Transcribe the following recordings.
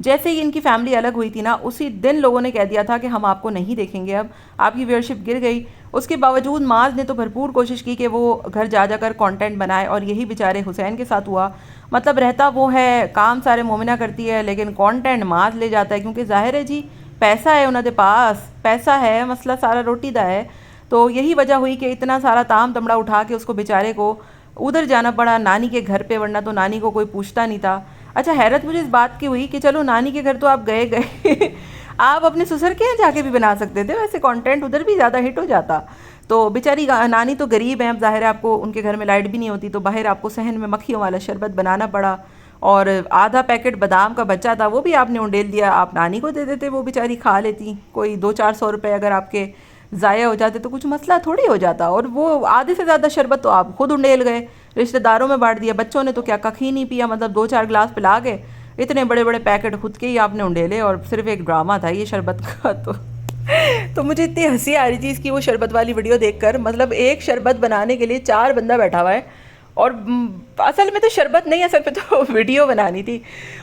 جیسے ہی ان کی فیملی الگ ہوئی تھی نا، اسی دن لوگوں نے کہہ دیا تھا کہ ہم آپ کو نہیں دیکھیں گے، اب آپ کی ویورشپ گر گئی۔ اس کے باوجود معاذ نے تو بھرپور کوشش کی کہ وہ گھر جا جا کر کانٹینٹ بنائے، اور یہی بیچارے حسین کے ساتھ ہوا۔ مطلب رہتا وہ ہے، کام سارے مومنہ کرتی ہے لیکن کانٹینٹ معاذ لے جاتا ہے، کیونکہ ظاہر ہے جی پیسہ ہے انہوں دے پاس، پیسہ ہے، مسئلہ سارا روٹی دا ہے۔ تو یہی وجہ ہوئی کہ اتنا سارا تام تمڑا اٹھا کے اس کو بیچارے کو ادھر جانا پڑا نانی کے گھر پہ، ورنہ تو نانی کو کوئی پوچھتا نہیں تھا۔ اچھا حیرت مجھے اس بات کی ہوئی کہ چلو نانی کے گھر تو آپ گئے آپ اپنے سسر کے یہاں جا کے بھی بنا سکتے تھے، ویسے کانٹینٹ ادھر بھی زیادہ ہٹ ہو جاتا۔ تو بیچاری نانی تو غریب ہیں، اب ظاہر ہے آپ کو ان کے گھر میں لائٹ بھی نہیں ہوتی، تو باہر آپ کو صحن میں مکھیوں والا شربت بنانا پڑا، اور آدھا پیکٹ بادام کا بچہ تھا وہ بھی آپ نے انڈیل دیا، آپ نانی کو دے دیتے، وہ بیچاری کھا لیتی، کوئی 200-400 روپے اگر آپ کے ضائع ہو جاتے تو کچھ مسئلہ تھوڑی ہو جاتا، اور وہ آدھے سے زیادہ شربت تو آپ خود انڈیل گئے، رشتہ داروں میں بانٹ دیا، بچوں نے تو کیا ککھ ہی نہیں پیا، مطلب 2-4 گلاس پلا گئے، اتنے بڑے بڑے پیکٹ خود کے ہی آپ نے انڈیلے، اور صرف ایک ڈرامہ تھا یہ شربت کا۔ تو مجھے اتنی ہنسی آ رہی تھی اس کی وہ شربت والی ویڈیو دیکھ کر، مطلب ایک شربت بنانے کے لیے 4 بندہ بیٹھا ہوا ہے، اور اصل میں تو شربت نہیں، اصل میں تو ویڈیو بنانی تھی۔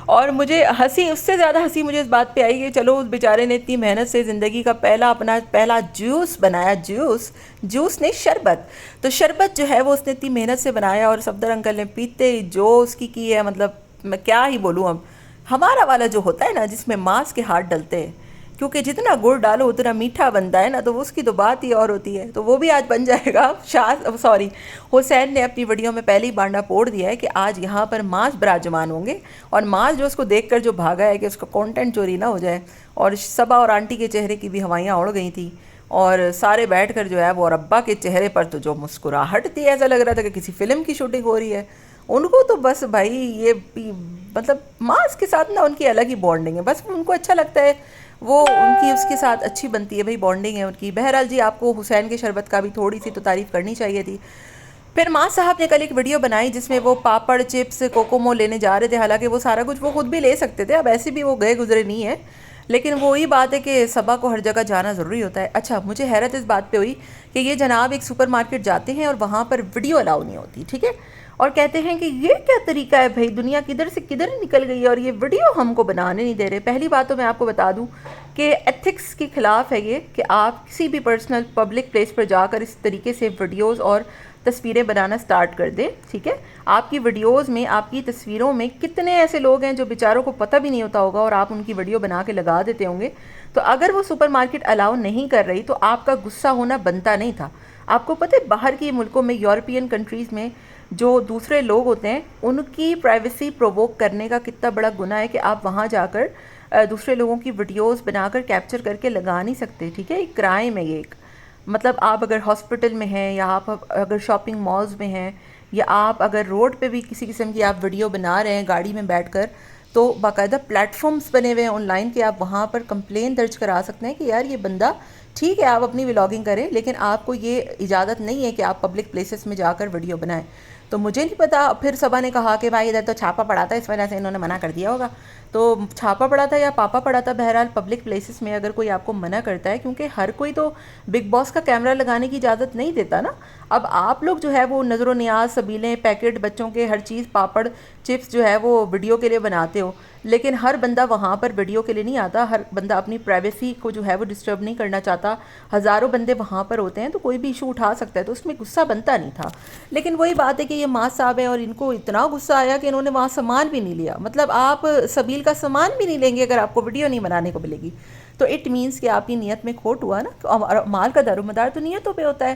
اور مجھے ہنسی، اس سے زیادہ ہنسی مجھے اس بات پہ آئی کہ چلو اس بیچارے نے اتنی محنت سے زندگی کا پہلا جوس بنایا، جوس نہیں شربت، تو شربت جو ہے وہ اس نے اتنی محنت سے بنایا، اور صفدر انکل نے پیتے ہی جو اس کی ہے، مطلب میں کیا ہی بولوں اب، ہمارا والا جو ہوتا ہے نا جس میں ماس کے ہاتھ ڈلتے ہیں، کیونکہ جتنا گڑ ڈالو اتنا میٹھا بنتا ہے نا، تو اس کی تو بات ہی اور ہوتی ہے، تو وہ بھی آج بن جائے گا۔ حسین نے اپنی ویڈیو میں پہلے ہی بانڈا پھوڑ دیا ہے کہ آج یہاں پر معاذ براجمان ہوں گے، اور معاذ جو اس کو دیکھ کر جو بھاگا ہے کہ اس کا کانٹینٹ چوری نہ ہو جائے، اور صبا اور آنٹی کے چہرے کی بھی ہوائیاں اڑ گئی تھیں، اور سارے بیٹھ کر جو ہے وہ، اور ابا کے چہرے پر تو جو مسکراہٹ تھی، ایسا لگ رہا تھا کہ کسی فلم کی شوٹنگ ہو رہی ہے۔ ان کو تو بس بھائی یہ مطلب معاذ کے ساتھ نا ان کی الگ ہی بانڈنگ ہے، بس ان کو اچھا لگتا ہے، وہ ان کی اس کے ساتھ اچھی بنتی ہے، بھائی بانڈنگ ہے ان کی۔ بہرحال جی آپ کو حسین کے شربت کا بھی تھوڑی سی تو تعریف کرنی چاہیے تھی۔ پھر معاذ صاحب نے کل ایک ویڈیو بنائی جس میں وہ پاپڑ، چپس، کوکومو لینے جا رہے تھے، حالانکہ وہ سارا کچھ وہ خود بھی لے سکتے تھے، اب ایسے بھی وہ گئے گزرے نہیں ہیں، لیکن وہی بات ہے کہ صبا کو ہر جگہ جانا ضروری ہوتا ہے۔ اچھا مجھے حیرت اس بات پہ ہوئی کہ یہ جناب ایک سپر مارکیٹ جاتے ہیں اور وہاں پر ویڈیو الاؤ نہیں ہوتی، ٹھیک ہے، اور کہتے ہیں کہ یہ کیا طریقہ ہے بھائی، دنیا کدھر سے کدھر نکل گئی ہے اور یہ ویڈیو ہم کو بنانے نہیں دے رہے۔ پہلی بات تو میں آپ کو بتا دوں کہ ایتھکس کے خلاف ہے یہ کہ آپ کسی بھی پرسنل پبلک پلیس پر جا کر اس طریقے سے ویڈیوز اور تصویریں بنانا سٹارٹ کر دیں، ٹھیک ہے۔ آپ کی ویڈیوز میں، آپ کی تصویروں میں کتنے ایسے لوگ ہیں جو بیچاروں کو پتہ بھی نہیں ہوتا ہوگا، اور آپ ان کی ویڈیو بنا کے لگا دیتے ہوں گے، تو اگر وہ سپر مارکیٹ الاؤ نہیں کر رہی تو آپ کا غصہ ہونا بنتا نہیں تھا۔ آپ کو پتہ ہے باہر کی ملکوں میں، یورپین کنٹریز میں جو دوسرے لوگ ہوتے ہیں ان کی پرائیویسی پرووک کرنے کا کتنا بڑا گناہ ہے کہ آپ وہاں جا کر دوسرے لوگوں کی ویڈیوز بنا کر کیپچر کر کے لگا نہیں سکتے، ٹھیک ہے، ایک کرائم ہے یہ ایک۔ مطلب آپ اگر ہاسپٹل میں ہیں، یا آپ اگر شاپنگ مالز میں ہیں، یا آپ اگر روڈ پہ بھی کسی قسم کی آپ ویڈیو بنا رہے ہیں گاڑی میں بیٹھ کر، تو باقاعدہ پلیٹ فارمز بنے ہوئے ہیں آن لائن کہ آپ وہاں پر کمپلین درج کرا سکتے ہیں کہ یار یہ بندہ ٹھیک ہے آپ اپنی ولاگنگ کریں، لیکن آپ کو یہ اجازت نہیں ہے کہ آپ پبلک پلیسز میں جا کر ویڈیو بنائیں۔ تو مجھے نہیں پتا، پھر صبا نے کہا کہ بھائی ادھر تو چھاپا پڑا تھا، اس وجہ سے انہوں نے منع کر دیا ہوگا۔ تو چھاپا پڑا تھا یا پاپا پڑا تھا، بہرحال پبلک پلیسز میں اگر کوئی آپ کو منع کرتا ہے، کیونکہ ہر کوئی تو بگ باس کا کیمرہ لگانے کی اجازت نہیں دیتا نا۔ اب آپ لوگ جو ہے وہ نظر و نیاز، سبیلیں، پیکٹ، بچوں کے ہر چیز، پاپڑ، چپس جو ہے وہ ویڈیو کے لیے بناتے ہو، لیکن ہر بندہ وہاں پر ویڈیو کے لیے نہیں آتا، ہر بندہ اپنی پرائیویسی کو جو ہے وہ ڈسٹرب نہیں کرنا چاہتا، ہزاروں بندے وہاں پر ہوتے ہیں تو کوئی بھی ایشو اٹھا سکتا ہے، تو اس میں غصہ بنتا نہیں تھا۔ لیکن وہی بات ہے کہ یہ معاذ صاحب ہیں اور ان کو اتنا غصہ آیا کہ انہوں نے وہاں سامان بھی نہیں لیا، مطلب آپ سبیل کا سامان بھی نہیں لیں گے اگر آپ کو ویڈیو نہیں بنانے کو ملے گی، تو اٹ مینس کہ آپ کی نیت میں کھوٹ ہوا نا، مال کا دار و مدار تو نیتوں پہ ہوتا ہے۔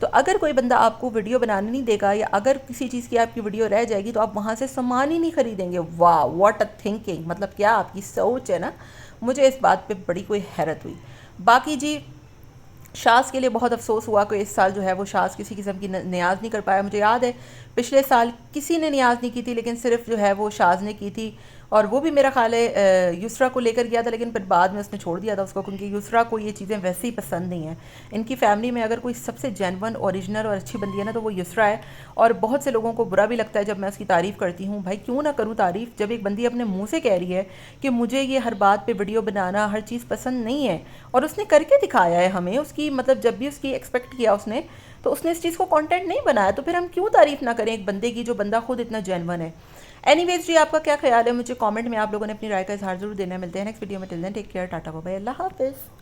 تو اگر کوئی بندہ آپ کو ویڈیو بنانے نہیں دے گا، یا اگر کسی چیز کی آپ کی ویڈیو رہ جائے گی تو آپ وہاں سے سامان ہی نہیں خریدیں گے۔ واہ واٹ اے تھنکنگ، مطلب کیا آپ کی سوچ ہے نا، مجھے اس بات پہ بڑی کوئی حیرت ہوئی۔ باقی جی شاذ کے لیے بہت افسوس ہوا کہ اس سال جو ہے وہ شاذ کسی قسم کی نیاز نہیں کر پایا۔ مجھے یاد ہے پچھلے سال کسی نے نیاز نہیں کی تھی، لیکن صرف جو ہے وہ شاذ نے کی تھی، اور وہ بھی میرا خیال ہے یسرا کو لے کر گیا تھا، لیکن پھر بعد میں اس نے چھوڑ دیا تھا اس کو، کیونکہ یسرا کو یہ چیزیں ویسے ہی پسند نہیں ہیں۔ ان کی فیملی میں اگر کوئی سب سے جینون، اوریجنل اور اچھی بندی ہے نا تو وہ یسرا ہے، اور بہت سے لوگوں کو برا بھی لگتا ہے جب میں اس کی تعریف کرتی ہوں۔ بھائی کیوں نہ کروں تعریف جب ایک بندی اپنے منہ سے کہہ رہی ہے کہ مجھے یہ ہر بات پہ ویڈیو بنانا، ہر چیز پسند نہیں ہے، اور اس نے کر کے دکھایا ہے ہمیں، اس کی مطلب جب بھی اس کی ایکسپیکٹ کیا اس نے، تو تو اس نے اس چیز کو کانٹینٹ نہیں بنایا، تو پھر ہم کیوں تعریف نہ کریں ایک بندے کی جو بندہ خود اتنا جینون ہے. اینی ویز جی، آپ کا کیا خیال ہے؟ مجھے کامنٹ میں آپ لوگوں نے اپنی رائے کا اظہار ضرور دینا ہے. ملتے ہیں نیکسٹ ویڈیو میں. Till then take care, tata bye bye, اللہ حافظ.